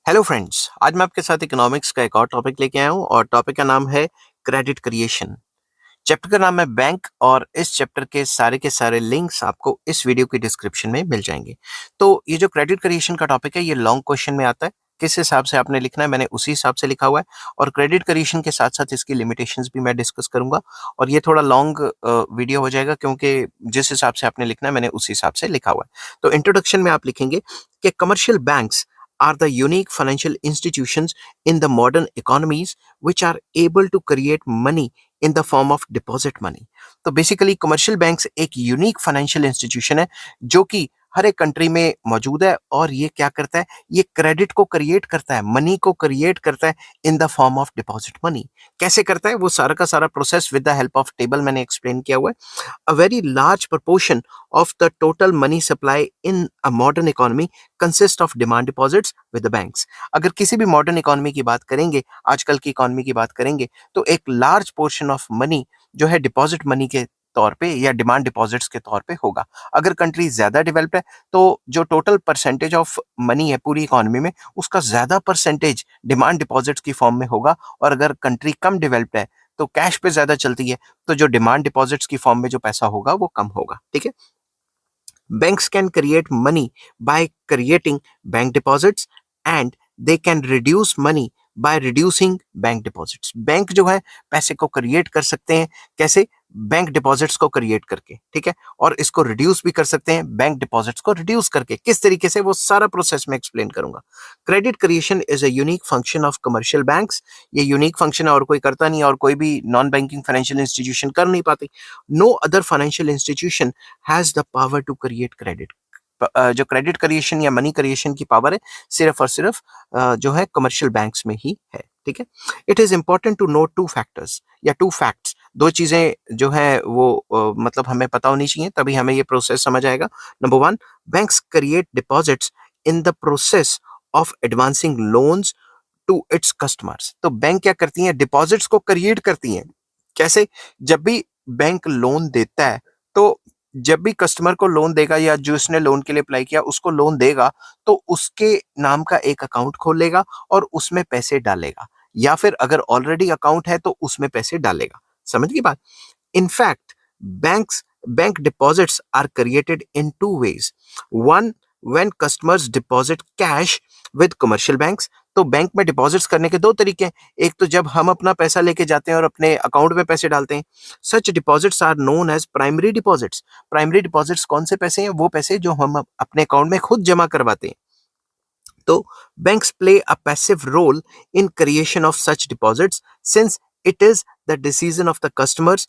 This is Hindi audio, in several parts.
हेलो फ्रेंड्स, आज मैं आपके साथ इकोनॉमिक्स का एक और टॉपिक लेके आया हूँ और टॉपिक का नाम है क्रेडिट क्रिएशन। चैप्टर का नाम है बैंक और इस चैप्टर के सारे लिंक्स आपको इस वीडियो की डिस्क्रिप्शन में मिल जाएंगे। तो ये जो क्रेडिट क्रिएशन का टॉपिक है ये लॉन्ग क्वेश्चन में आता है। किस हिसाब से आपने लिखना है मैंने उसी हिसाब से लिखा हुआ है और क्रेडिट क्रिएशन के साथ साथ इसकी लिमिटेशंस भी मैं डिस्कस करूंगा और ये थोड़ा लॉन्ग वीडियो हो जाएगा क्योंकि जिस हिसाब से आपने लिखना है मैंने उसी हिसाब से लिखा हुआ है। तो इंट्रोडक्शन में आप लिखेंगे कि commercial banks are the unique financial institutions in the modern economies which are able to create money in the form of deposit money। तो बेसिकली कमर्शियल बैंक्स एक यूनिक फाइनेंशियल इंस्टीट्यूशन है जो कि हर एक कंट्री में मौजूद है और ये क्या करता है, ये क्रेडिट को क्रिएट करता है, मनी को क्रिएट करता है in the form of deposit money. कैसे करता है वो सारा का सारा process with the help of table मैंने एक्सप्लेन किया हुआ है। A very large proportion of the total money supply in a modern economy consists of demand deposits with the banks। अगर किसी भी मॉडर्न इकोनॉमी की बात करेंगे, आजकल की इकोनॉमी की बात करेंगे, तो एक लार्ज पोर्शन ऑफ मनी जो है डिपॉजिट मनी के तौर पे या डिमांड डिपॉजिट्स के तौर पे होगा। अगर कंट्री ज्यादा डेवलप्ड है तो जो टोटल परसेंटेज ऑफ मनी है पूरी इकोनॉमी में उसका ज्यादा परसेंटेज डिमांड डिपॉजिट्स की फॉर्म में होगा और अगर कंट्री कम डेवलप्ड है तो कैश पे ज्यादा चलती है तो जो डिमांड डिपॉजिट्स की फॉर्म में जो पैसा होगा वो कम होगा। ठीक है। Banks can create money by creating bank deposits and they can reduce money by reducing bank deposits। Bank जो है पैसे को क्रिएट कर सकते हैं कैसे? बैंक डिपॉजिट्स को क्रिएट करके। ठीक है। और इसको रिड्यूस भी कर सकते हैं बैंक डिपॉजिट्स को रिड्यूस करके। किस तरीके से वो सारा प्रोसेस में एक्सप्लेन करूंगा। Credit creation is a unique function of commercial banks. ये यूनिक फंक्शन है और कोई करता नहीं और कोई भी नॉन बैंकिंग फाइनेंशियल इंस्टीट्यूशन कर नहीं पाती। No other financial institution has the power to create credit. जो क्रेडिट क्रिएशन या मनी क्रिएशन की पावर है सिर्फ और सिर्फ जो है कमर्शियल बैंक्स में ही है। ठीक है। It is important to note two factors या टू फैक्ट्स। दो चीजें जो है वो मतलब हमें पता होनी चाहिए तभी हमें ये प्रोसेस समझ आएगा। Number one, banks create deposits in the process of advancing loans to its customers. तो बैंक क्या करती हैं? डिपॉजिट्स को क्रिएट करती हैं। कैसे? जब भी बैंक लोन देता है तो जब भी कस्टमर को लोन देगा या जो उसने लोन के लिए अप्लाई किया उसको लोन देगा तो उसके नाम का एक अकाउंट खोलेगा और उसमें पैसे डालेगा या फिर अगर ऑलरेडी अकाउंट है तो उसमें पैसे डालेगा। समझ गई बात? In fact, bank deposits are created in two ways. One, when customers deposit cash with commercial banks। तो बैंक में डिपॉजिट्स करने के दो तरीके हैं। एक तो जब हम अपना पैसा लेके जाते हैं और अपने अकाउंट में पैसे डालते हैं। Such deposits are known as primary deposits. Primary deposits कौन से पैसे हैं? वो पैसे जो हम अपने अकाउंट में खुद जमा करवाते हैं। तो banks play a passive role in creation of such deposits since it is the decision of the customers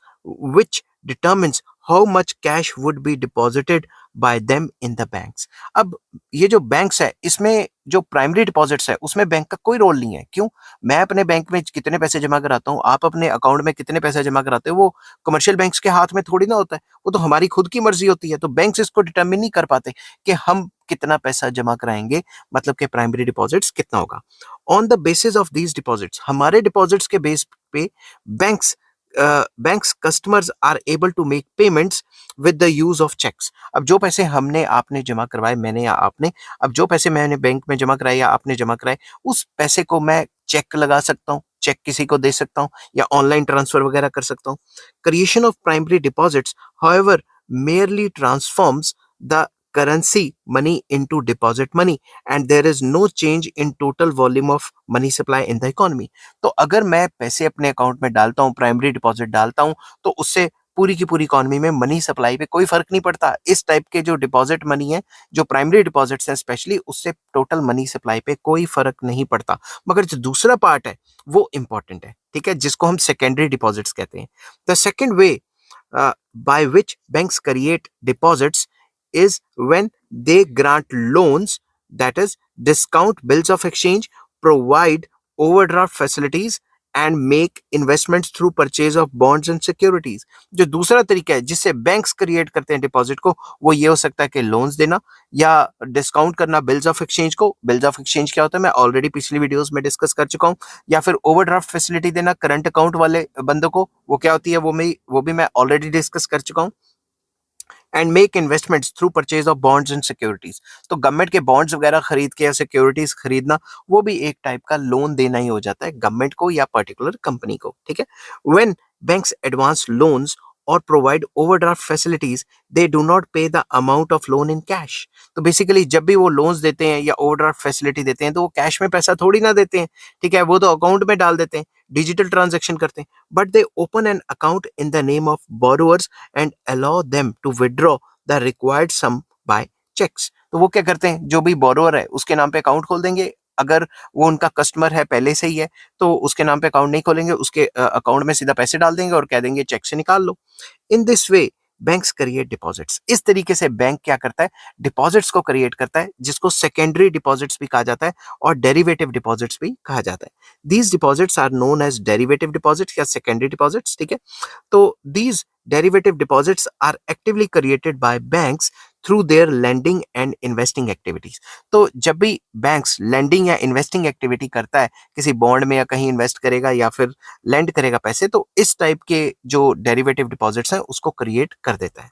which determines how much cash would be deposited by them in the banks। अब ये जो बैंक्स है इसमें जो प्राइमरी डिपॉजिट्स है उसमें बैंक का कोई रोल नहीं है। क्यों? मैं अपने बैंक में कितने पैसे जमा कराता हूँ, आप अपने अकाउंट में कितने पैसे जमा कराते हो, वो कमर्शियल बैंक्स के हाथ में थोड़ी ना होता है। वो तो हमारी खुद की मर्जी होती है। तो बैंक्स इसको डिटर्मिन नहीं कर पाते कि हम कितना पैसा जमा कराएंगे, मतलब कि प्राइमरी डिपॉजिट्स कितना होगा। On the basis of these deposits, हमारे डिपॉजिट्स के बेस पे banks banks customers are able to make payments with the use of cheques. अब जो पैसे हमने आपने जमा करवाए, मैंने या आपने, अब जो पैसे मैंने बैंक में जमा कराए या आपने जमा कराए उस पैसे को मैं चेक लगा सकता हूँ, चेक किसी को दे सकता हूँ या ऑनलाइन ट्रांसफर वगैरह कर सकता हूँ। Creation of primary deposits however merely transforms the currency money into deposit money and there is no change in total volume of money supply in the economy। तो अगर मैं पैसे अपने अकाउंट में डालता हूँ, प्राइमरी डिपॉजिट डालता हूँ, तो उससे पूरी की पूरी इकोनॉमी में मनी सप्लाई पे कोई फर्क नहीं पड़ता। इस टाइप के जो डिपॉजिट मनी है, जो प्राइमरी डिपॉजिट्स हैं स्पेशली, उससे टोटल मनी सप्लाई पे कोई फर्क नहीं पड़ता। मगर जो दूसरा पार्ट है वो इंपॉर्टेंट है। ठीक है, जिसको हम सेकेंडरी डिपॉजिट्स कहते हैं। The second way by which banks create deposits is when they grant loans, that is, discount bills of exchange, provide overdraft facilities and make investments through purchase of bonds and securities। जो दूसरा तरीका है जिससे बैंक्स क्रिएट करते हैं डिपॉजिट को, वो ये हो सकता है कि लोन्स देना या डिस्काउंट करना बिल्स ऑफ एक्सचेंज को। बिल्स ऑफ एक्सचेंज क्या होता है मैं ऑलरेडी पिछली वीडियोस में डिस्कस कर चुका हूँ। या फिर ओवरड्राफ्ट फैसिलिटी देना करंट अकाउंट वाले बंदों को, वो क्या होती है वो भी मैं ऑलरेडी डिस्कस कर चुका हूँ। And make investments through purchase of bonds and securities. तो गवर्नमेंट के बॉन्ड्स वगैरह खरीद के या सिक्योरिटीज खरीदना, वो भी एक टाइप का लोन देना ही हो जाता है गवर्नमेंट को या पर्टिकुलर कंपनी को, ठीक है। व्हेन बैंक्स एडवांस लोन्स और provide overdraft facilities, they do not pay the amount of loan in cash. तो बेसिकली जब भी वो लोन्स देते हैं या ओवरड्राफ्ट फैसिलिटी देते हैं तो वो कैश में पैसा थोड़ी ना देते हैं, ठीक है, वो तो अकाउंट में डाल देते हैं, डिजिटल ट्रांजेक्शन करते हैं। But they open an account in the name of borrowers and allow them to withdraw the required sum by cheques. तो वो क्या करते हैं, जो भी बोरोअर है उसके नाम पे अकाउंट खोल देंगे। अगर वो उनका कस्टमर है पहले से ही है तो उसके नाम पे अकाउंट नहीं खोलेंगे, उसके अकाउंट में सीधा पैसे डाल देंगे और कह देंगे चेक से निकाल लो। In this way banks create deposits. इस तरीके से बैंक क्या करता है, डिपॉजिट्स को क्रिएट करता है, जिसको सेकेंडरी डिपॉजिट्स भी कहा जाता है और डेरिवेटिव डिपॉजिट्स भी कहा जाता है। These deposits are known as derivative deposits या सेकेंडरी डिपॉजिट्स, ठीक है। तो these derivative deposits are actively created by banks through their lending and investing activities। तो जब भी बैंक्स lending या investing activity करता है, किसी बॉन्ड में या कहीं इन्वेस्ट करेगा या फिर lend करेगा पैसे, तो इस टाइप के जो डेरिवेटिव डिपॉजिट्स हैं उसको क्रिएट कर देता है।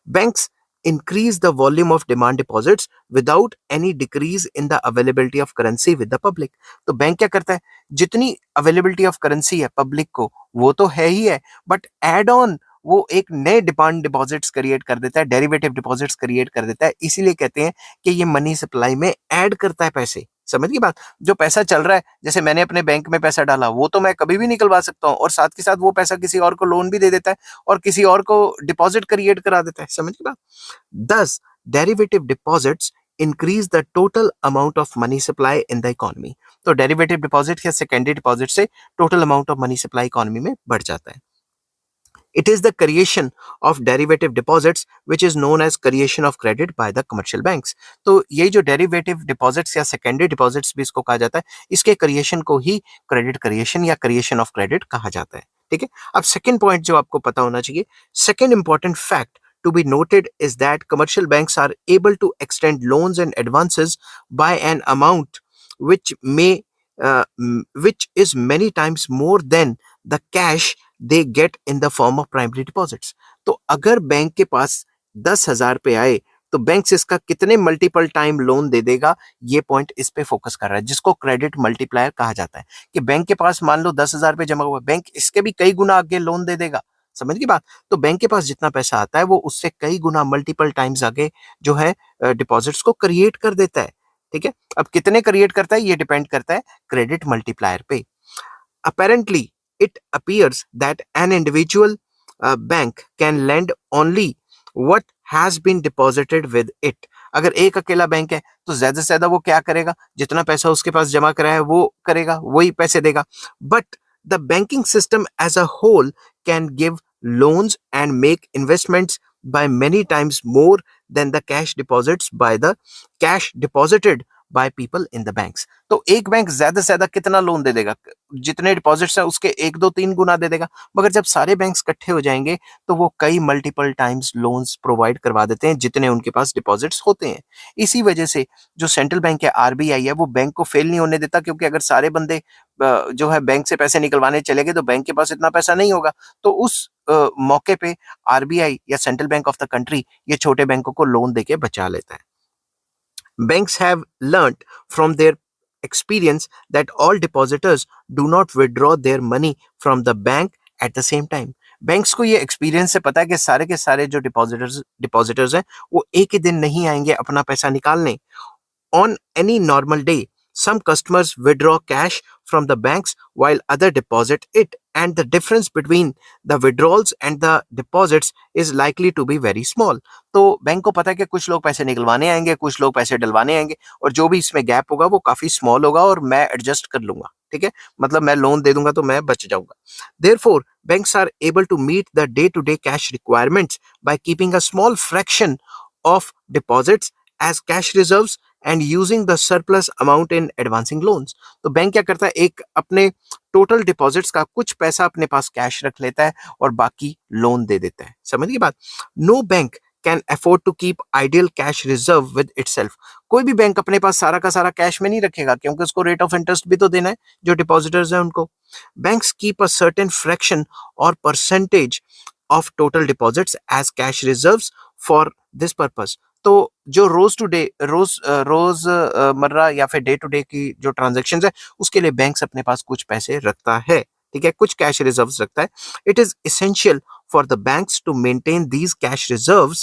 Banks increase the volume of demand deposits without any decrease in the availability of currency with the public। तो बैंक क्या करता है, जितनी अवेलेबिलिटी ऑफ करेंसी है पब्लिक को वो तो है ही है, बट एड ऑन वो एक नए डिमांड डिपॉजिट्स क्रिएट कर देता है, डेरिवेटिव डिपॉजिट्स क्रिएट कर देता है। इसीलिए कहते हैं कि ये मनी सप्लाई में ऐड करता है पैसे। समझ गई बात। जो पैसा चल रहा है, जैसे मैंने अपने बैंक में पैसा डाला, वो तो मैं कभी भी निकलवा सकता हूँ, और साथ के साथ वो पैसा किसी और को लोन भी दे देता है और किसी और को डिपॉजिट क्रिएट करा देता है। समझ गई बात। Thus, derivative deposits increase the total amount of money supply in the economy। तो डेरिवेटिव डिपॉजिट या सेकेंडरी डिपॉजिट से total amount of money supply economy में बढ़ जाता है। It is the creation of derivative deposits which is known as creation of credit by the commercial banks। तो ये जो डेरिवेटिव डिपॉजिट्स या सेकेंडरी डिपॉजिट्स भी इसको कहा जाता है, इसके क्रिएशन को ही क्रेडिट क्रिएशन या क्रिएशन ऑफ क्रेडिट कहा जाता है, ठीक है। अब सेकेंड पॉइंट जो आपको पता होना चाहिए, second important fact to be noted is that commercial banks are able to extend loans and advances by an amount which which is many times more than the cash they get in the form of primary deposits। तो अगर बैंक के पास 10,000 रुपए आए तो बैंक इसका कितने मल्टीपल टाइम लोन दे देगा, ये पॉइंट इस पे फोकस कर रहा है, जिसको क्रेडिट मल्टीप्लायर कहा जाता है। कि बैंक के पास मान लो 10,000 रुपए जमा हुआ, बैंक इसके भी कई गुना आगे लोन दे देगा। समझ गई बात। तो बैंक के पास जितना पैसा आता है वो उससे कई गुना मल्टीपल टाइम्स आगे जो है डिपॉजिट्स को क्रिएट कर देता है, ठीक है। अब कितने क्रिएट करता है ये डिपेंड करता है क्रेडिट मल्टीप्लायर पे। Apparently, it appears that an individual bank can lend only what has been deposited with it। अगर एक अकेला बैंक है तो ज्यादा से ज्यादा वो क्या करेगा, जितना पैसा उसके पास जमा करा है वो करेगा, वही पैसे देगा। But the banking system as a whole can give loans and make investments by many times more than the cash deposits by the cash deposited by people in the banks। तो एक बैंक ज्यादा से ज्यादा कितना लोन दे देगा, जितने डिपॉजिट्स है उसके 1 2 3 गुना दे देगा। मगर जब सारे बैंक्स इकट्ठे हो जाएंगे तो वो कई मल्टीपल टाइम्स लोन्स प्रोवाइड करवा देते हैं जितने उनके पास डिपॉजिट्स होते हैं। इसी वजह से जो सेंट्रल बैंक है, आरबीआई है, वो बैंक को फेल नहीं होने देता, क्योंकि अगर सारे बंदे जो है बैंक से पैसे निकलवाने चले गए तो बैंक के पास इतना पैसा नहीं होगा। तो उस मौके पे आरबीआई या central bank of the country ये छोटे बैंकों को लोन देके बचा लेता है। Banks have learnt from their experience that all depositors do not withdraw their money from the bank at the same time। Banks को ये एक्सपीरियंस से पता है कि सारे के सारे जो डिपॉजिटर्स हैं वो एक ही दिन नहीं आएंगे अपना पैसा निकालने। On any normal day, some customers withdraw cash from the banks while other deposit it, and the difference between the withdrawals and the deposits is likely to be very small। तो बैंक को पता है कि कुछ लोग पैसे निकलवाने आएंगे, कुछ लोग पैसे डलवाने आएंगे, और जो भी इसमें गैप होगा वो काफी स्मॉल होगा और मैं एडजस्ट कर लूंगा, ठीक है। मतलब मैं लोन दे दूंगा तो मैं बच जाऊंगा। Therefore, banks are able to meet the day-to-day cash requirements by keeping a small fraction of deposits as cash reserves and using the surplus amount in advancing loans। तो बैंक क्या करता है, एक अपने टोटल डिपॉजिट्स का कुछ पैसा अपने पास कैश रख लेता है और बाकी लोन दे देता है। समझ गई बात। No bank can afford to keep ideal cash reserve with itself. कोई भी बैंक अपने पास सारा का सारा कैश में नहीं रखेगा, क्योंकि उसको रेट ऑफ इंटरेस्ट भी तो देना है जो डिपॉजिटर्स हैं उनको। Banks keep a certain fraction और percentage of total deposits as cash reserves for this purpose. तो जो रोज टू डे रोज मर्रा या फिर डे टू डे की जो ट्रांजेक्शन है उसके लिए बैंक्स अपने पास कुछ पैसे रखता है, ठीक है, कुछ कैश रिजर्व्स रखता है. It is essential for the banks to maintain these cash reserves,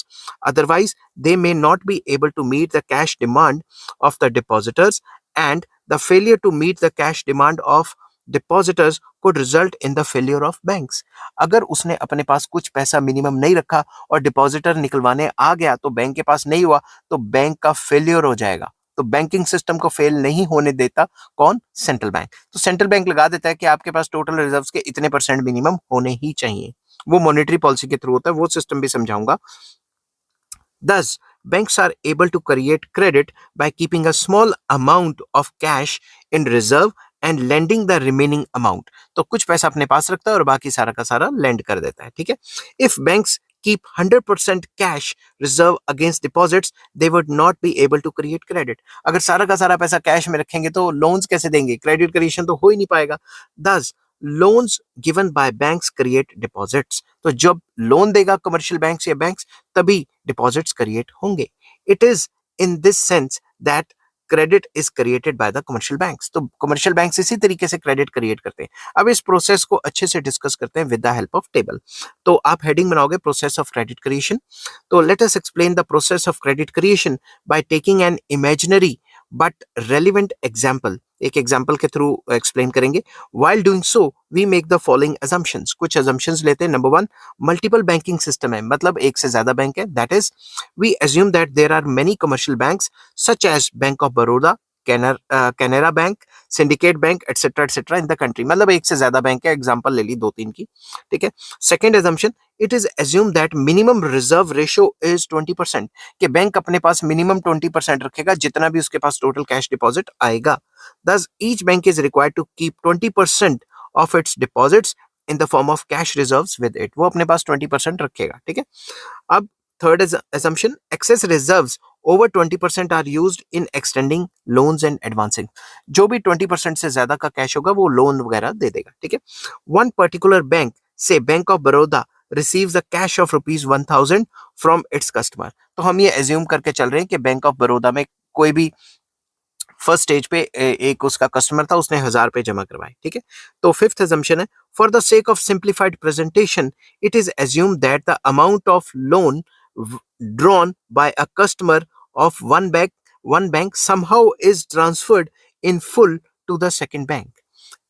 otherwise they may not be able to meet the cash demand of the depositors, and the failure to meet the cash demand of depositors could result in the failure of banks. अगर उसने अपने पास कुछ पैसा मिनिमम नहीं रखा और डिपॉजिटर निकलवाने आ गया तो बैंक के पास नहीं हुआ तो बैंक का फेलियर हो जाएगा. तो बैंकिंग सिस्टम को फेल नहीं होने देता कौन? Central bank. तो सेंट्रल बैंक लगा देता है कि आपके पास टोटल रिजर्व्स के इतने परसेंट मिनिमम होने ही चाहिए. वो मॉनेटरी पॉलिसी के थ्रू होता है, वो सिस्टम भी समझाऊंगा. Thus, banks are able to create credit by keeping a small amount of cash in reserve and lending the remaining amount. तो कुछ पैसा अपने पास रखता है और बाकी सारा का सारा lend कर देता है, ठीक है. If banks keep 100% cash reserve against deposits, they would not be able to create credit. अगर सारा का सारा पैसा कैश में रखेंगे तो लोन्स कैसे देंगे? क्रेडिट क्रिएशन तो हो ही नहीं पाएगा. Thus, loans given by banks create deposits. तो जब लोन देगा कमर्शियल बैंक्स या बैंक्स तभी डिपॉजिट्स क्रिएट होंगे. It is in this sense that credit is created by the commercial banks. तो कमर्शियल बैंक्स इसी तरीके से क्रेडिट क्रिएट करते हैं. अब इस प्रोसेस को अच्छे से डिस्कस करते हैं with the help of table. तो आप हेडिंग बनाओगे प्रोसेस ऑफ क्रेडिट क्रिएशन. तो let us explain the process of credit creation by taking an imaginary but relevant example. एक एग्जाम्पल के थ्रू एक्सप्लेन करेंगे. While doing so, we make the following assumptions. कुछ assumptions लेते हैं. नंबर 1, मल्टीपल बैंकिंग सिस्टम है, मतलब एक से ज्यादा बैंक है. That is we assume that there are many commercial banks such as Bank of Baroda, Canara bank, syndicate bank etcetera in the country. मतलब एक से ज्यादा बैंक है. एग्जांपल ले ली 2-3 की, ठीक है. Second assumption, it is assumed that minimum reserve ratio is 20%. कि बैंक अपने पास मिनिमम 20% रखेगा जितना भी उसके पास टोटल कैश डिपॉजिट आएगा. Thus, each bank is required to keep 20% of its deposits in the form of cash reserves with it. वो अपने पास 20% रखेगा, ठीक है. अब third assumption, excess reserves over 20% are used in extending loans and advancing. जो भी 20% से ज्यादा का कैश होगा वो लोन वगैरह दे देगा, ठीक है. One particular bank, say Bank of Baroda, receives a cash of ₹1,000 from its customer. तो हम ये assume करके चल रहे हैं कि बैंक ऑफ बड़ौदा में कोई भी फर्स्ट स्टेज पे एक उसका कस्टमर था, उसने 1,000 रुपए जमा करवाए, ठीक है. तो फिफ्थ assumption है, for the sake of simplified presentation it is assumed that the amount of loan drawn by a customer of one bank somehow is transferred in full to the second bank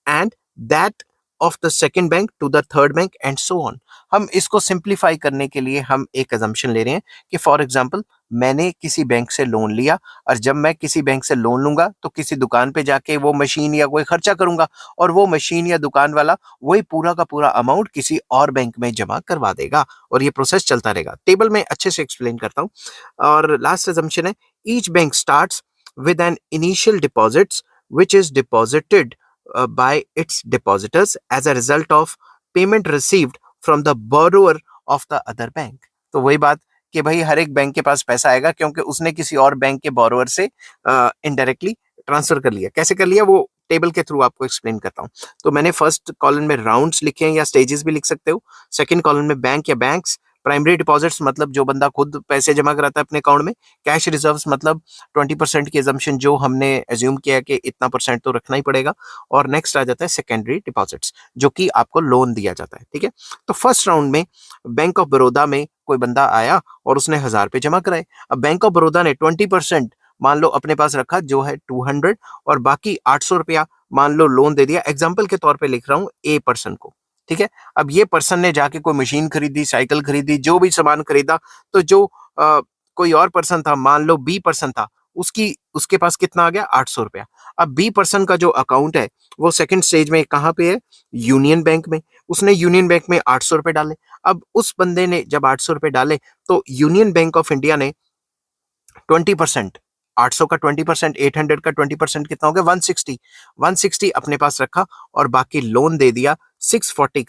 and that of the second bank to the third bank and so on. हम इसको सिंप्लीफाई करने के लिए हम एक assumption ले रहे हैं कि फॉर एग्जांपल मैंने किसी बैंक से लोन लिया और जब मैं किसी बैंक से लोन लूंगा तो किसी दुकान पे जाके वो मशीन या कोई खर्चा करूंगा और वो मशीन या दुकान वाला वही पूरा का पूरा अमाउंट किसी और बैंक में जमा करवा देगा और ये प्रोसेस चलता रहेगा. टेबल में अच्छे से एक्सप्लेन करता हूँ. और लास्ट assumption है, each bank starts with an initial deposits which is deposited by its depositors as a result of payment received from the borrower of the other bank. तो वही बात कि भाई हर एक बैंक के पास पैसा आएगा क्योंकि उसने किसी और बैंक के बोरोवर से इनडायरेक्टली ट्रांसफर कर लिया. कैसे कर लिया वो टेबल के थ्रू आपको एक्सप्लेन करता हूँ. तो मैंने फर्स्ट कॉलम में राउंड्स लिखे हैं या स्टेजेस भी लिख सकते हो. सेकंड कॉलम में बैंक या बैंक्स. प्राइमरी डिपॉजिट्स मतलब जो बंदा खुद पैसे जमा कराता है अपने अकाउंट में. कैश रिजर्व्स मतलब 20% की assumption जो हमने एज्यूम किया कि इतना परसेंट तो रखना ही पड़ेगा. और नेक्स्ट आ जाता है सेकेंडरी डिपॉजिट्स जो कि आपको लोन दिया जाता है, ठीक है. तो फर्स्ट राउंड में बैंक ऑफ बड़ौदा में कोई बंदा आया और उसने 1,000 रुपए जमा कराए. अब बैंक ऑफ बड़ौदा ने 20% मान लो अपने पास रखा जो है 200 और बाकी 800 रुपया मान लो लोन दे दिया. एग्जाम्पल के तौर पे लिख रहा हूँ ए पर्सन को, ठीक है. अब ये पर्सन ने जाके कोई मशीन खरीदी, साइकिल खरीदी, जो भी सामान खरीदा तो जो कोई और पर्सन था मान लो बी पर्सन था उसके पास कितना आ गया 800 रुपया. अब बी पर्सन का जो अकाउंट है वो सेकंड स्टेज में कहाँ पे है? यूनियन बैंक में. उसने यूनियन बैंक में 800 रुपए डाले. अब उस बंदे ने जब 800 रुपए डाले तो यूनियन बैंक ऑफ इंडिया ने 20%, 800 का 20%, 800 का 20% कितना हो गया 160 अपने पास रखा और बाकी लोन दे दिया 640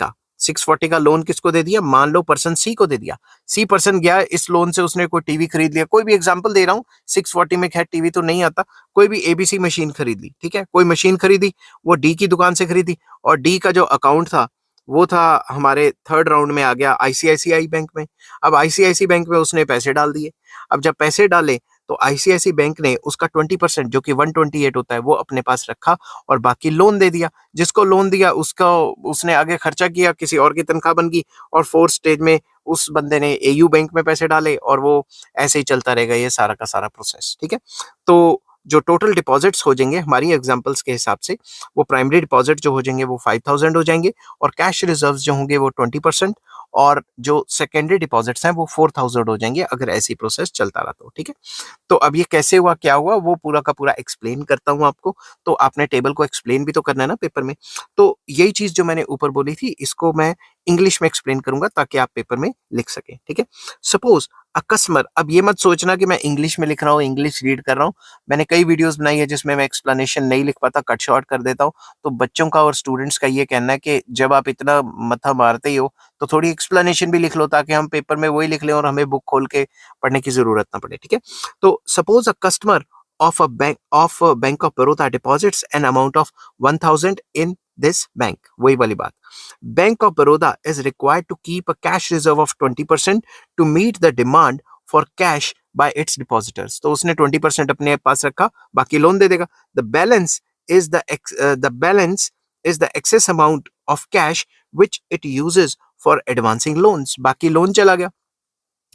का लोन किसको दे दिया? मान लो पर्सन सी को दे दिया. सी पर्सन गया इस लोन से उसने कोई टीवी खरीद लिया. कोई भी एग्जांपल दे रहा हूँ. 640 में खैर टीवी तो नहीं आता. कोई भी एबीसी मशीन खरीद ली, ठीक है. कोई मशीन खरीदी वो डी की दुकान से खरीदी और डी का जो अकाउंट था वो था हमारे थर्ड राउंड में आ गया आईसीआईसीआई बैंक में। अब आईसीआईसीआई बैंक में उसने पैसे डाल दिए। अब जब पैसे डाले तो आईसीआईसीआई बैंक ने उसका 20% जो कि 128 होता है वो अपने पास रखा और बाकी लोन दे दिया। जिसको लोन दिया उसका उसने आगे खर्चा किया, किसी और की तनख्वाह बन गई और फोर्थ स्टेज में उस बंदे ने एयू बैंक में पैसे डाले और वो ऐसे ही चलता रहेगा ये सारा का सारा प्रोसेस। ठीक है, तो जो टोटल डिपॉजिट्स हो जाएंगे हमारी एग्जांपल्स के हिसाब से, वो प्राइमरी डिपॉजिट जो हो जाएंगे वो 5000 हो जाएंगे और कैश रिजर्व्स जो होंगे वो 20% और जो सेकेंडरी डिपॉजिट्स हैं वो 4000 हो जाएंगे अगर ऐसी प्रोसेस चलता रहा तो। ठीक है, तो अब ये कैसे हुआ, क्या हुआ, वो पूरा का पूरा एक्सप्लेन करता हूँ आपको। तो आपने टेबल को एक्सप्लेन भी तो करना है ना पेपर में। तो यही चीज जो मैंने ऊपर बोली थी इसको मैं इंग्लिश में एक्सप्लेन करूंगा ताकि आप पेपर में लिख सकें। ठीक है, सपोज अ कस्टमर, अब ये मत सोचना कि मैं इंग्लिश में लिख रहा हूँ, इंग्लिश रीड कर रहा हूँ। मैंने कई वीडियोस बनाई है जिसमें मैं एक्सप्लेनेशन नहीं लिख पाता, कट शॉर्ट कर देता हूँ। तो बच्चों का और स्टूडेंट्स का ये कहना है कि जब आप इतना मत्था मारते ही हो तो थोड़ी एक्सप्लेनेशन भी लिख लो ताकि हम पेपर में वही लिख लें और हमें बुक खोल के पढ़ने की जरूरत ना पड़े। ठीक है, तो suppose a customer of a Bank of Baroda deposits an amount of 1000 in this bank, वही वाली बात। Bank of Baroda is required to keep a cash reserve of 20% to meet the demand for cash by its depositors। तो उसने 20% अपने पास रखा, बाकी लोन दे देगा। The balance is the balance is the excess amount of cash which it uses for advancing loans। बाकी लोन चला गया।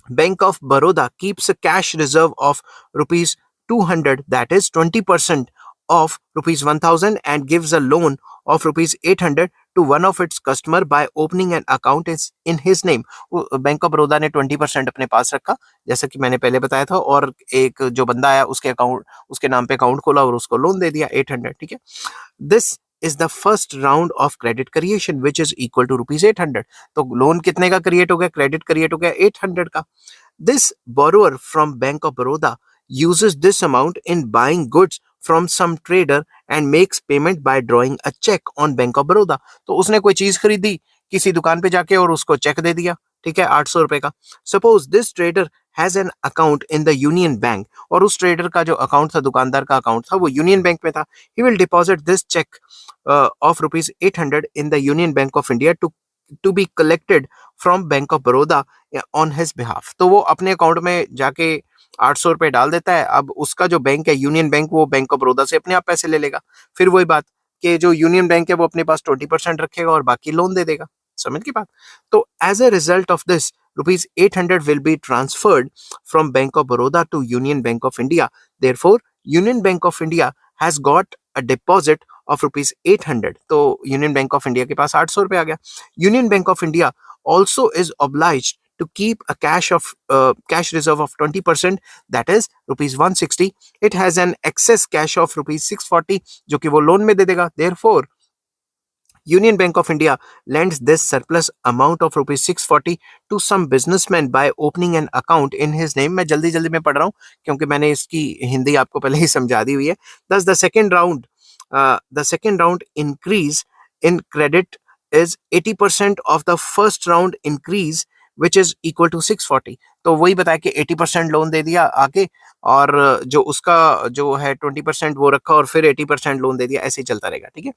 Bank of Baroda keeps a cash reserve of rupees 200, that is 20% of rupees 1000, and gives a loan of rupees 800 to one of its customer by opening an account in his name। Bank of Baroda ने 20% अपने पास रखा जैसा कि मैंने पहले बताया था और एक जो बंदा आया उसके अकाउंट उसके नाम पे अकाउंट खोला और उसको लोन दे दिया 800। ठीक है, this is the first round of credit creation which is equal to rupees 800। तो लोन कितने का क्रिएट हो गया, क्रेडिट क्रिएट हो गया 800 का। This borrower from Bank of Baroda uses this amount in buying goods from some trader and makes payment by drawing a check on Bank of Baroda। तो उसने कोई चीज खरीदी किसी दुकान पे जाके और उसको चेक दे दिया, ठीक है, 800 रुपए का। Suppose this trader has an account in the Union bank, और उस ट्रेडर का जो अकाउंट था, दुकानदार का अकाउंट था, वो यूनियन बैंक में था। He will deposit this cheque of rupees 800 in the Union Bank of India to be collected from Bank of Baroda on his behalf. तो वो अपने अकाउंट में जाके 800 रुपए डाल देता है। अब उसका जो बैंक है यूनियन बैंक, वो बैंक ऑफ बड़ौदा से अपने आप पैसे ले लेगा। फिर वही बात कि जो यूनियन बैंक है वो अपने पास 20% रखेगा और बाकी लोन दे देगा। समझ की बात। तो as a result of this rupees 800 will be transferred from Bank of Baroda to Union Bank of India। Therefore, Union Bank of India has got a deposit of rupees 800। तो यूनियन बैंक ऑफ इंडिया के पास 800 रुपए आ गया। Union Bank of India also is obliged to keep a cash reserve of 20%, that is rupees 160। it has an excess cash of rupees 640 जो कि वो लोन में दे देगा। therefore Union Bank of India lends this surplus amount of rupees 640 to some businessman by opening an account in his name। मैं जल्दी जल्दी में पढ़ रहा हूँ क्योंकि मैंने इसकी हिंदी आपको पहले ही समझा दी हुई है। Thus the second round increase in credit is 80% of the first round increase which is equal to 640। तो वही बताया कि 80% लोन दे दिया आगे और जो उसका जो है 20% वो रखा और फिर 80% लोन दे दिया, ऐसे ही चलता रहेगा। ठीक है,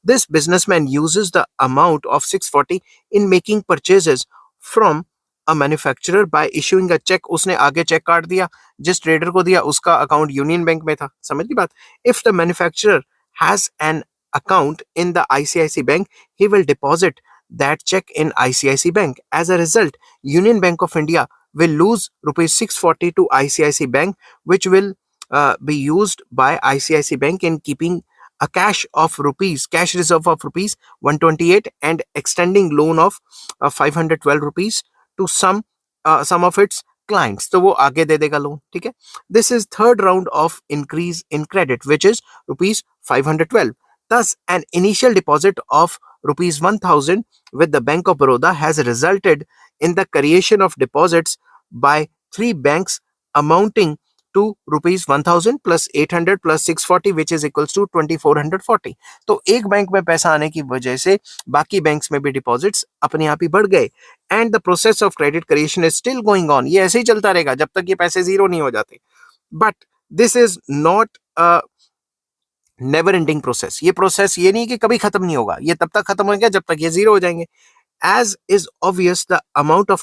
this businessman uses the amount of 640 in making purchases from a manufacturer by issuing a check। उसने आगे चेक काट दिया, जिस ट्रेडर को दिया उसका अकाउंट यूनियन बैंक में था। समझ की बात। if the manufacturer has an account in the ICICI bank, he will deposit that check in ICICI bank। as a result, Union Bank of India will lose rupees 640 to ICICI bank, which will be used by ICICI bank in keeping a cash reserve of rupees 128 and extending loan of 512 rupees to some of its clients। तो वो आगे दे देगा लोन। ठीक है, this is third round of increase in credit which is rupees 512। thus an initial deposit of rupees 1000 with the Bank of Baroda has resulted in the creation of deposits by three banks amounting to rupees 1000 plus 800 plus 640 which is equals to 2440। तो एक बैंक में पैसा आने की वजह से बाकी बैंक्स में भी डिपॉजिट्स अपने आप ही बढ़ गए। And the process of credit creation is still going on. ये ऐसे ही चलता रहेगा जब तक ये पैसे जीरो नहीं हो जाते। But this is not never ending process, ये प्रोसेस ये नहीं कि कभी खत्म नहीं होगा, ये तब तक खत्म होगा जब तक ये जीरो हो जाएंगे. As is obvious, the amount of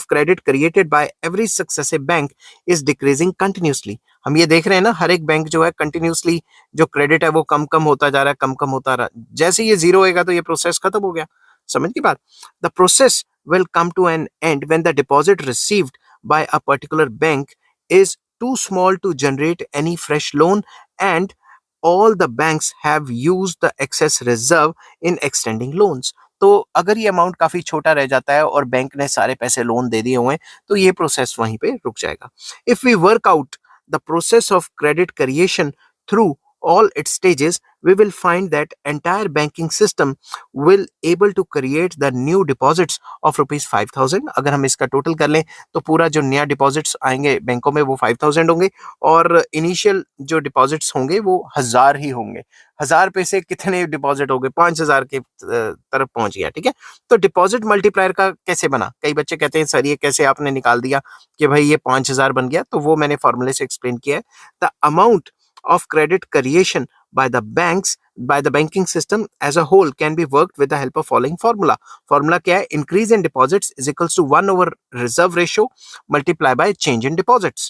credit created by every successive bank is decreasing continuously. हम ये देख रहे हैं ना, हर एक बैंक जो है कंटिन्यूसली जो क्रेडिट है वो कम कम होता जा रहा है, कम कम होता रहा. जैसे ये जीरो होएगा तो ये प्रोसेस खत्म हो गया. समझ की बात. The process will come to an end when the deposit received by a particular bank is too small to generate any fresh loan, and all the banks have used the excess reserve in extending loans. तो अगर ये अमाउंट काफी छोटा रह जाता है और बैंक ने सारे पैसे लोन दे दिए हुए हैं तो ये प्रोसेस वहीं पे रुक जाएगा. If we work out the process of credit creation through all its stages, we will find that entire banking system will able to create the new deposits of rupees 5,000. अगर हम इसका टोटल कर लें तो पूरा जो नया डिपॉजिट्स आएंगे बैंकों में वो 5,000 होंगे और इनिशियल जो डिपॉजिट्स होंगे वो 1,000 ही होंगे. 1,000 पे से कितने डिपॉजिट हो गए, 5,000 के तरफ पहुंच गया. ठीक है, तो डिपॉजिट मल्टीप्लायर का कैसे बना, कई बच्चे कहते हैं सर ये कैसे आपने निकाल दिया कि भाई ये 5,000 बन गया. तो वो मैंने फॉर्मूले से एक्सप्लेन किया है. The amount of credit creation by the banks by the banking system as a whole can be worked with the help of following formula. Formula क्या है, increase in deposits is equals to 1 over reserve ratio multiplied by change in deposits,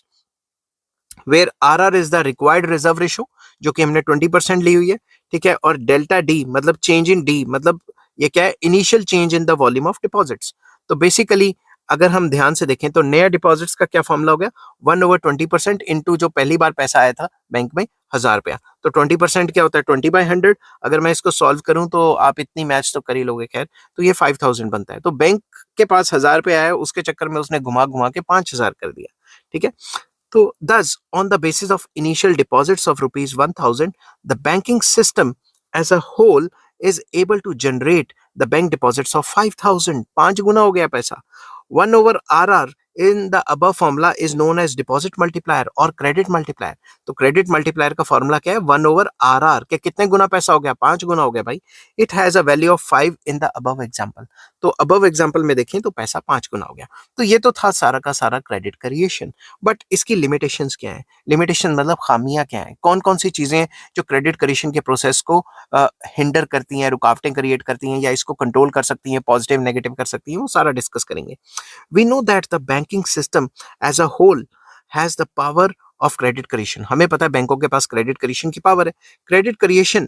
where RR is the required reserve ratio जो कि हमने 20% ली हुई है. ठीक है, और डेल्टा डी मतलब चेंज इन डी मतलब ये क्या है, initial change in the volume of deposits. तो बेसिकली अगर हम ध्यान से देखें तो नया डिपॉजिट्स का क्या फॉर्मूला हो गया, 1/20% इंटू जो पहली बार पैसा आया था बैंक में 1,000 रुपया. तो 20% क्या होता है, 20/100. अगर मैं इसको सॉल्व करूं तो आप इतनी मैच तो कर ही लोगे. खैर, तो ये 5,000 बनता है. तो बैंक के पास 1,000 रुपया आया, उसके चक्कर में उसने घुमा घुमा के 5,000 कर दिया. ठीक है, so thus, on the basis of initial deposits of rupees 1,000, the banking system as a whole is able to generate the bank deposits of 5,000. 5 गुना हो गया पैसा. 1 over RR in the above formula is known as deposit multiplier और credit multiplier. तो credit multiplier का formula क्या है, 1 over RR के कितने गुना पैसा हो गया, 5 गुना हो गया भाई. It has a value of 5 in the above example. तो above example में देखें तो पैसा 5 गुना हो गया. तो ये तो था सारा का सारा credit creation. बट इसकी लिमिटेशंस क्या है, लिमिटेशन मतलब खामियां क्या है, कौन कौन सी चीजें हैं जो क्रेडिट क्रिएशन के प्रोसेस को हिंडर करती हैं, रुकावटें क्रिएट करती हैं या इसको कंट्रोल कर सकती हैं, पॉजिटिव नेगेटिव कर सकती हैं, वो सारा डिस्कस करेंगे. We know that the banking system as a whole has the power of credit creation. हमें पता है बैंकों के पास क्रेडिट क्रिएशन की पावर है. Credit creation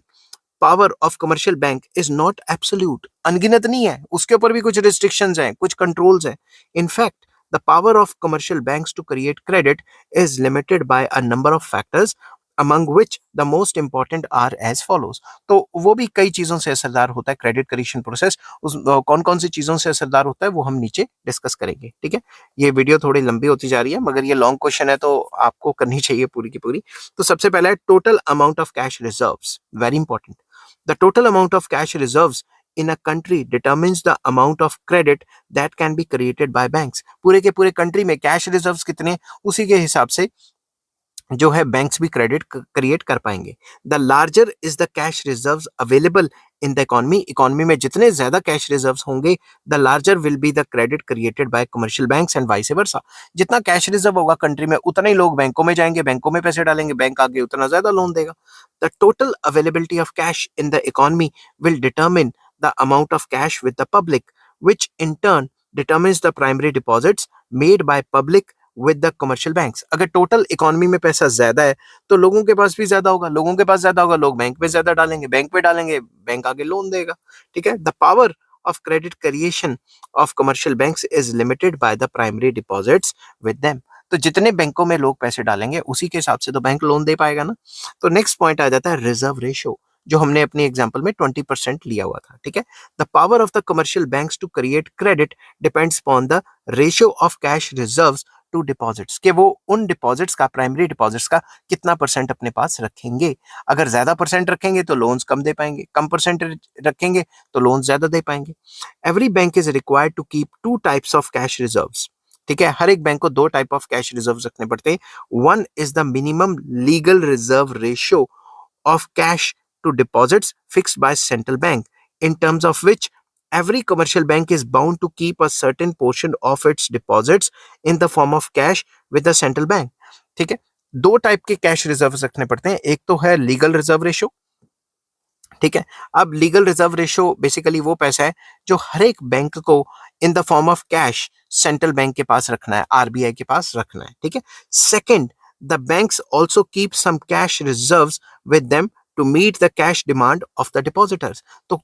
power of commercial bank is not absolute, अनगिनत नहीं है, उसके ऊपर भी कुछ रिस्ट्रिक्शंस हैं, कुछ कंट्रोल्स हैं. In fact the power of commercial banks to create credit is limited by a number of factors, among which the most important are as follows. तो वो भी कई चीजों से असरदार होता है क्रेडिट क्रिएशन प्रोसेस. उस कौन कौन सी चीजों से असरदार होता है वो हम नीचे डिस्कस करेंगे. ठीक है, ये वीडियो थोड़ी लंबी होती जा रही है मगर ये लॉन्ग क्वेश्चन है तो आपको करनी चाहिए पूरी की पूरी. तो सबसे पहला है total amount of cash reserves, very important. The total amount of cash reserves in a country determines the amount of credit that can be created by banks. पूरे के पूरे कंट्री में कैश रिजर्व्स कितने, उसी के हिसाब से जो है बैंक्स भी क्रेडिट क्रिएट कर पाएंगे. The larger is the cash reserves available in the economy. Economy में जितने ज्यादा कैश रिजर्व्स होंगे the larger will be the credit created by commercial banks and vice versa. जितना कैश रिजर्व होगा कंट्री में उतना ही लोग बैंकों में जाएंगे, बैंकों में पैसे डालेंगे, बैंक आगे उतना ज्यादा लोन देगा. The total availability of cash in the economy will determine the amount of cash with the public, which in turn determines the primary deposits made by public with the commercial banks. अगर टोटल इकोनॉमी में पैसा ज्यादा है तो लोगों के पास भी ज्यादा होगा, लोगों के पास ज्यादा होगा, लोग बैंक में ज्यादा डालेंगे, बैंक में डालेंगे, बैंक आगे लोन देगा. ठीक है, the power of credit creation of commercial banks is limited by the primary deposits with them. तो जितने बैंकों में लोग पैसे डालेंगे उसी के हिसाब से तो बैंक लोन दे पाएगा ना. तो नेक्स्ट पॉइंट आ जाता है रिजर्व रेशियो, जो हमने अपनी एग्जांपल में 20% लिया हुआ था. ठीक है, the power of the commercial banks to create credit depends upon the ratio of cash reserves to deposits, कि वो उन डिपॉजिट्स का, प्राइमरी डिपॉजिट्स का कितना परसेंट अपने पास रखेंगे. अगर ज्यादा परसेंट रखेंगे तो लोन्स कम दे पाएंगे, कम परसेंट रखेंगे तो लोन्स ज्यादा दे पाएंगे. Every bank is required to keep 2 types of cash reserves. ठीक है, हर एक बैंक को 2 टाइप ऑफ कैश रिजर्व रखने पड़ते हैं. One is the minimum legal reserve ratio of cash to deposits fixed by central bank, in terms of which every commercial bank is bound to keep a certain portion of its deposits in the form of cash with the central bank. ठीक है, दो टाइप के कैश रिजर्व रखने पड़ते हैं। एक तो है लीगल रिजर्व रेशो, ठीक है। अब लीगल रिजर्व रेशो बेसिकली वो पैसा है जो हर एक बैंक को in the form of cash central bank के पास रखना है, आरबीआई के पास रखना है, ठीक है। Second, the banks also keep some cash reserves with them to meet the cash demand of the depositors. तो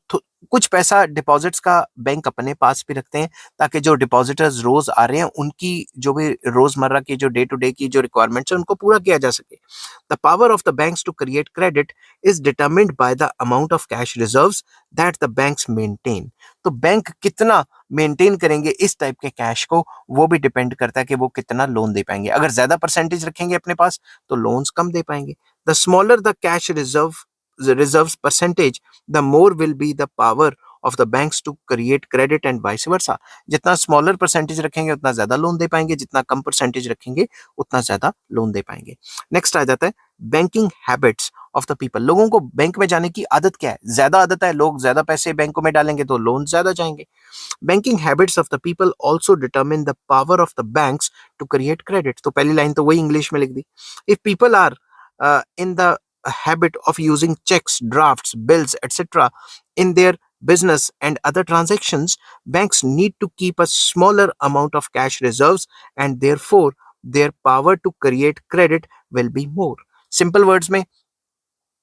कुछ पैसा डिपॉजिट्स का बैंक अपने पास भी रखते हैं ताकि जो डिपॉजिटर्स रोज आ रहे हैं उनकी जो भी रोजमर्रा की जो डे टू डे की जो रिक्वायरमेंट्स है उनको पूरा किया जा सके। The power of the banks to create credit is determined by the amount of cash reserves that the banks maintain। तो बैंक कितना मेंटेन करेंगे इस टाइप के कैश को, वो भी डिपेंड करता है कि वो कितना लोन दे पाएंगे। अगर ज्यादा परसेंटेज रखेंगे अपने पास तो लोन्स कम दे पाएंगे। The smaller the cash reserves percentage, the more will be the power of the banks to create credit and vice versa. जितना स्मॉलर परसेंटेज रखेंगे उतना ज्यादा लोन दे पाएंगे, जितना कम परसेंटेज रखेंगे उतना ज्यादा लोन दे पाएंगे। नेक्स्ट आ जाता है banking habits of the people. लोगों को बैंक में जाने की आदत क्या है? ज्यादा आदत है, लोग ज्यादा पैसे बैंकों में डालेंगे तो लोन ज्यादा जाएंगे। Banking habits of the people also determine the power of the banks to create credit. तो पहली लाइन तो वही इंग्लिश में लिख दी। If people are in the habit of using checks, drafts, bills, etc. in their business and other transactions, banks need to keep a smaller amount of cash reserves and therefore their power to create credit will be more। Simple words में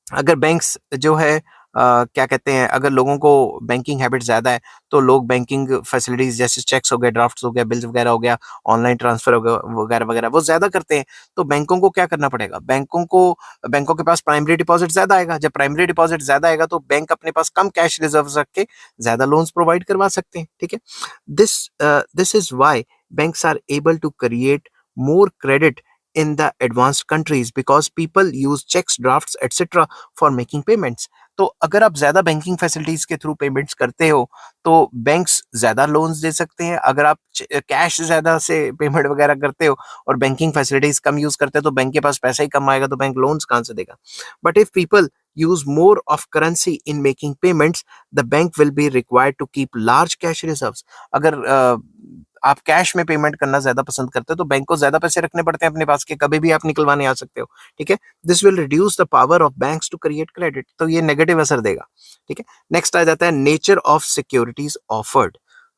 अगर बैंक्स जो है क्या कहते हैं, अगर लोगों को बैंकिंग हैबिट ज्यादा है तो लोग बैंकिंग फैसिलिटीज जैसे चेक्स हो गए, ड्राफ्ट्स हो गया, बिल्स वगैरह हो गया, ऑनलाइन ट्रांसफर हो गया वगैरह वगैरह वो ज्यादा करते हैं। तो बैंकों को क्या करना पड़ेगा? बैंकों के पास प्राइमरी डिपॉजिट ज्यादा आएगा। जब प्राइमरी डिपॉजिट ज्यादा आएगा तो बैंक अपने पास कम कैश रिजर्व रख के ज्यादा लोन्स प्रोवाइड करवा सकते हैं, ठीक है। This is why banks are able to create more credit in the advanced countries because people use checks, drafts, etc. for making payments। तो अगर आप ज्यादा बैंकिंग फैसिलिटीज के थ्रू पेमेंट्स करते हो तो बैंक्स ज्यादा लोन्स दे सकते हैं। अगर आप कैश ज्यादा से पेमेंट वगैरह करते हो और बैंकिंग फैसिलिटीज कम यूज करते हो तो बैंक के पास पैसा ही कम आएगा तो बैंक लोन्स कहाँ से देगा? But if people use more of currency in making payments, the bank will be required to keep large cash reserves। अगर आप कैश में पेमेंट करना ज्यादा पसंद करते हो तो बैंक को ज्यादा पैसे रखने पड़ते हैं अपने पास के, कभी भी आप निकलवाने आ सकते हो, ठीक है। This will reduce the power of banks to create credit. तो ये नेगेटिव असर देगा, ठीक है। नेक्स्ट आ जाता है नेचर ऑफ सिक्योरिटीज ऑफर्ड।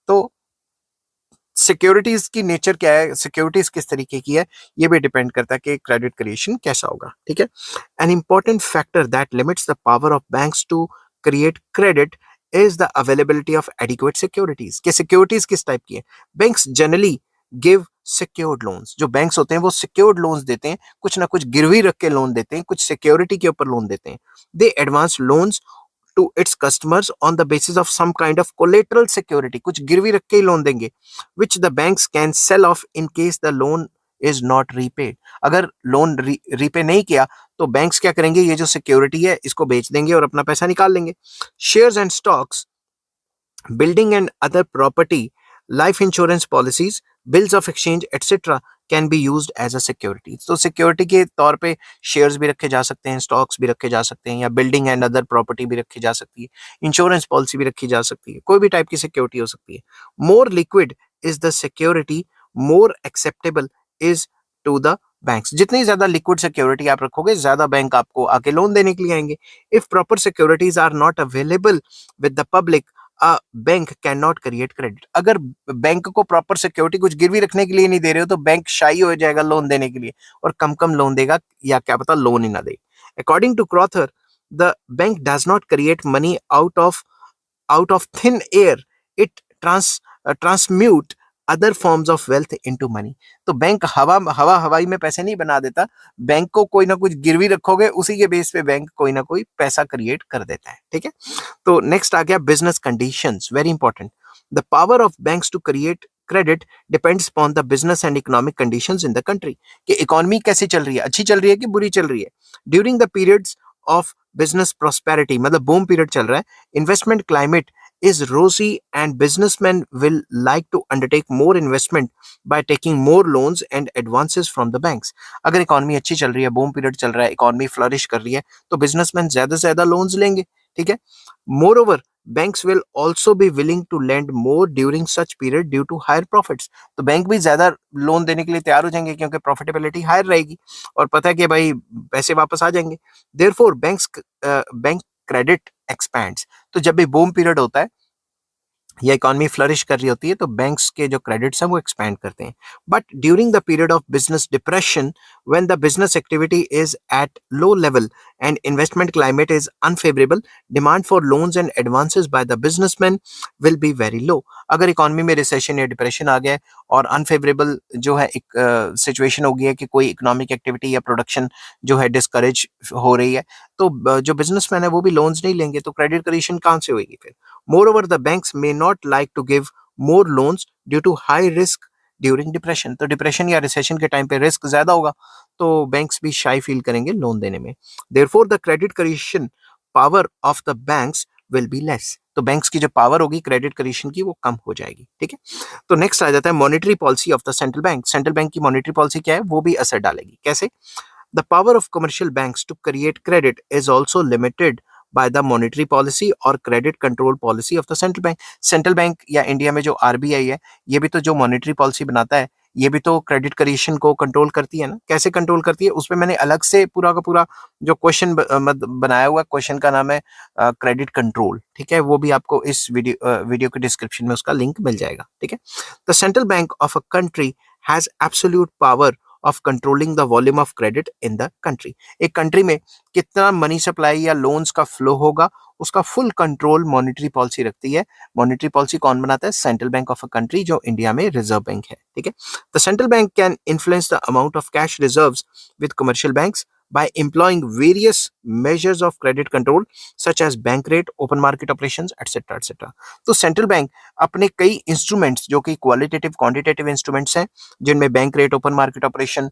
तो सिक्योरिटीज की नेचर क्या है, सिक्योरिटीज किस तरीके की है, ये भी डिपेंड करता है कि क्रेडिट क्रिएशन कैसा होगा, ठीक है। An important factor that limits the power of banks to create credit is the availability of adequate securities. के सिक्योरिटीज किस टाइप की है? Banks generally give secured loans. जो बैंक्स होते हैं वो सिक्योर्ड लोन्स देते हैं, कुछ ना कुछ गिरवी रख के लोन देते हैं, कुछ सिक्योरिटी के ऊपर लोन देते हैं। They advance loans to its customers on the basis of some kind of collateral security। कुछ गिरवी रख के ही लोन देंगे which the banks can sell off in case the loan is not repaid। अगर लोन रीपे नहीं किया तो बैंक्स क्या करेंगे? ये जो सिक्योरिटी है इसको बेच देंगे और अपना पैसा निकाल लेंगे। Shares and stocks, building and other property, life insurance policies, bills of exchange, etc. can be used as a security। तो सिक्योरिटी के तौर पे शेयर्स भी रखे जा सकते हैं, स्टॉक्स भी रखे जा सकते हैं, या बिल्डिंग एंड अदर प्रॉपर्टी भी रखी जा सकती है, इंश्योरेंस पॉलिसी भी रखी जा सकती है, कोई भी टाइप की सिक्योरिटी हो सकती है। More liquid is the security, more acceptable is to the banks. जितनी ज्यादा लिक्विड सिक्योरिटी आप रखोगे ज्यादा बैंक आपको आके लोन देने के लिए आएंगे। If proper securities are not available with the public, bank cannot नॉट क्रिएट क्रेडिट। अगर बैंक को प्रॉपर सिक्योरिटी कुछ गिरवी रखने के लिए नहीं दे रहे हो तो बैंक शाई हो जाएगा लोन देने के लिए और कम कम लोन देगा, या क्या पता लोन ही ना दे। According to Crowther, the bank does not create money out of thin air, it transmute other forms of wealth into money. तो बैंक हवाई में पैसे नहीं बना देता, बैंक को कोई ना कुछ गिरवी रखोगे उसी के बेस पे बैंक कोई ना कोई पैसा क्रिएट कर देता है, ठीक है। तो नेक्स्ट आ गया business conditions, very important. The power of banks to create credit depends upon the business and economic conditions in the country. कि इकोनॉमी कैसी चल रही है, अच्छी चल रही है कि बुरी चल रही है। During the periods of business prosperity, मतलब बूम पीरियड चल रहा है, investment climate is rosy and businessmen will like to undertake more investment by taking more loans and advances from the banks। अगर इकोनॉमी अच्छी चल रही है, बूम पीरियड चल रहा है, इकोनॉमी फ्लरिश कर रही है तो बिजनेसमैन ज्यादा से ज्यादा लोन्स लेंगे, ठीक है। More over banks will also be willing to lend more during such period due to higher profits. तो बैंक भी ज्यादा लोन देने के लिए तैयार हो जाएंगे क्योंकि प्रॉफिटेबिलिटी हायर रहेगी और पता है कि भाई पैसे वापस आ जाएंगे. Therefore bank credit expands. तो जब भी बूम पीरियड होता है या इकोनॉमी फ्लरिश कर रही होती है तो बैंक्स के जो क्रेडिट्स हैं वो एक्सपैंड करते हैं. But during the period of business depression, when the business activity is at low level and investment climate is unfavourable, demand for loans and advances by the businessman will be very low. अगर इकोनॉमी में रिसेशन या डिप्रेशन आ गया है और अनफेवरेबल जो है एक सिचुएशन हो गई है कि कोई इकोनॉमिक एक्टिविटी या प्रोडक्शन जो है डिस्करेज हो रही है, तो जो बिजनेसमैन है वो भी लोन्स नहीं लेंगे, तो क्रेडिट क्रिएशन कहाँ से होगी फिर. Moreover, the banks may not like to give more loans due to high risk during depression. तो डिप्रेशन या रिसेशन के टाइम पे रिस्क ज्यादा होगा तो बैंक्स भी शाई फील करेंगे लोन देने में. Therefore the credit creation power of the banks will be less. तो बैंक्स की जो पावर होगी क्रेडिट क्रिएशन की वो कम हो जाएगी. ठीक है. तो नेक्स्ट आ जाता है monetary policy of the central bank. Central bank की मॉनेटरी पॉलिसी क्या है, वो भी असर डालेगी. कैसे? The power of commercial banks to create credit is also limited by the monetary policy or credit control policy of the central bank. Central bank या इंडिया में जो आरबीआई है ये भी तो जो मॉनेटरी पॉलिसी बनाता है ये भी तो क्रेडिट क्रिएशन को कंट्रोल करती है ना. कैसे कंट्रोल करती है उसमें मैंने अलग से पूरा का पूरा जो क्वेश्चन बनाया हुआ है, क्वेश्चन का नाम है क्रेडिट कंट्रोल. ठीक है, वो भी आपको इस वीडियो के डिस्क्रिप्शन में उसका लिंक मिल जाएगा. ठीक है. The central bank of a country has absolute power of controlling the volume of credit in the country. एक कंट्री में कितना मनी सप्लाई या लोन्स का फ्लो होगा उसका फुल कंट्रोल मॉनेटरी पॉलिसी रखती है. मॉनेटरी पॉलिसी कौन बनाता है? Central bank of a country जो इंडिया में रिजर्व बैंक है. ठीक है. The central bank can influence the amount of cash reserves with commercial banks by employing various measures of credit control such as bank rate, open market operations, etc. etc. तो सेंट्रल बैंक अपने कई इंस्ट्रूमेंट्स जो कि क्वालिटेटिव क्वांटिटेटिव इंस्ट्रूमेंट्स हैं जिनमें bank rate, open market operation,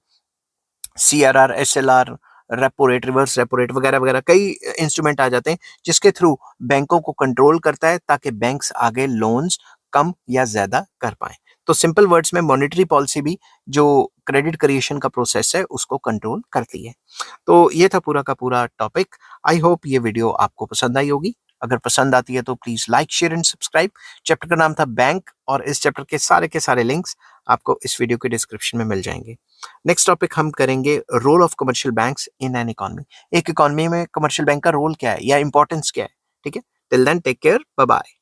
CRR, SLR, repo rate, reverse repo rate वगैरह वगैरह कई इंस्ट्रूमेंट आ जाते हैं जिसके थ्रू बैंकों को कंट्रोल करता है ताकि बैंक्स आगे लोन्स कम या ज्यादा कर पाए. तो सिंपल वर्ड्स में मॉनेटरी पॉलिसी भी जो क्रेडिट क्रिएशन का प्रोसेस है उसको कंट्रोल करती है. तो ये था पूरा का पूरा टॉपिक. आई होप ये वीडियो आपको पसंद आई होगी. अगर पसंद आती है तो please like, share and subscribe. Chapter का नाम था बैंक और इस चैप्टर के सारे लिंक्स आपको इस वीडियो के डिस्क्रिप्शन में मिल जाएंगे. नेक्स्ट टॉपिक हम करेंगे role of commercial banks in an economy. एक इकोनॉमी में कमर्शियल बैंक का रोल क्या है या इंपॉर्टेंस क्या है. ठीक है. Till then take care, bye bye.